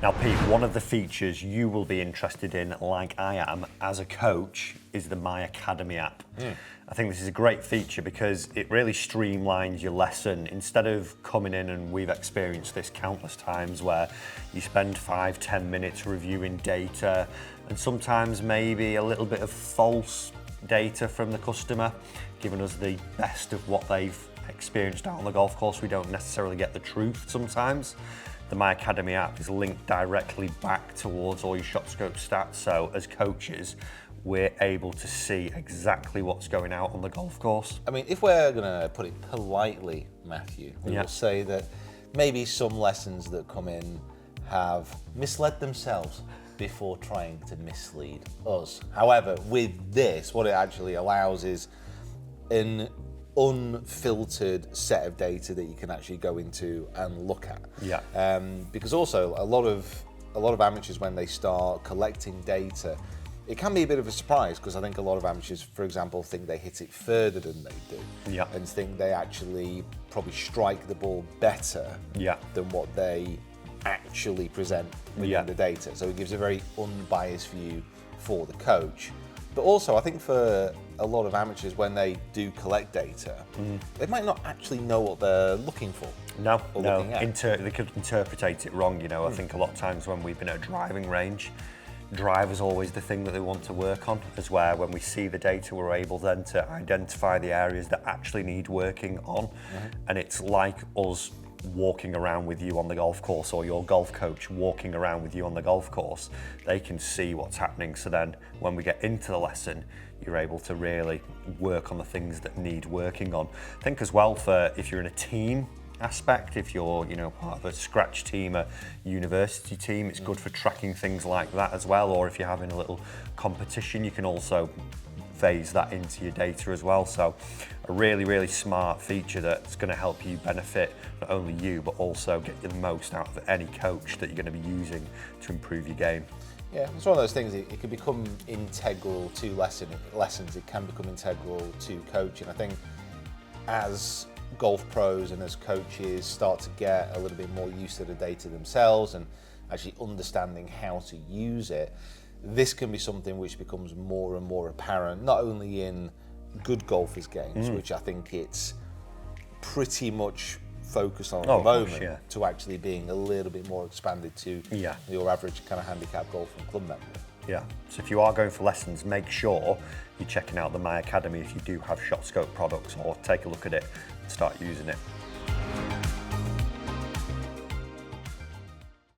Now, Pete, one of the features you will be interested in, like I am, as a coach, is the My Academy app. I think this is a great feature because it really streamlines your lesson. Instead of coming in, and we've experienced this countless times, where you spend 5-10 minutes reviewing data and sometimes maybe a little bit of false data from the customer, giving us the best of what they've experienced out on the golf course. We don't necessarily get the truth sometimes. The My Academy app is linked directly back towards all your ShotScope stats. So as coaches, we're able to see exactly what's going out on the golf course. I mean, if we're going to put it politely, Matthew, we will say that maybe some lessons that come in have misled themselves before trying to mislead us. However, with this, what it actually allows is an unfiltered set of data that you can actually go into and look at. Because also a lot of amateurs, when they start collecting data, it can be a bit of a surprise, because I think a lot of amateurs, for example, think they hit it further than they do, and think they actually probably strike the ball better than what they actually present within the data. So it gives a very unbiased view for the coach. But also, I think for a lot of amateurs, when they do collect data, they might not actually know what they're looking for. No, they could interpret it wrong. You know, I think a lot of times when we've been at a driving range, drive is always the thing that they want to work on, as where when we see the data, we're able then to identify the areas that actually need working on. And it's like us walking around with you on the golf course, or your golf coach walking around with you on the golf course. They can see what's happening, so then when we get into the lesson, you're able to really work on the things that need working on. I think as well, for if you're in a team aspect, if you're part of a scratch team, a university team, it's good for tracking things like that as well. Or if you're having a little competition, you can also phase that into your data as well. So a really, really smart feature that's going to help you benefit not only you, but also get you the most out of any coach that you're going to be using to improve your game. Yeah, it's one of those things, it can become integral to lessons, it can become integral to coaching. I think as golf pros and as coaches start to get a little bit more used to the data themselves and actually understanding how to use it, this can be something which becomes more and more apparent, not only in good golfers' games, which I think it's pretty much focused on at the moment, to actually being a little bit more expanded to your average kind of handicap golf and club member. So if you are going for lessons, make sure you're checking out the My Academy if you do have ShotScope products, or take a look at it and start using it.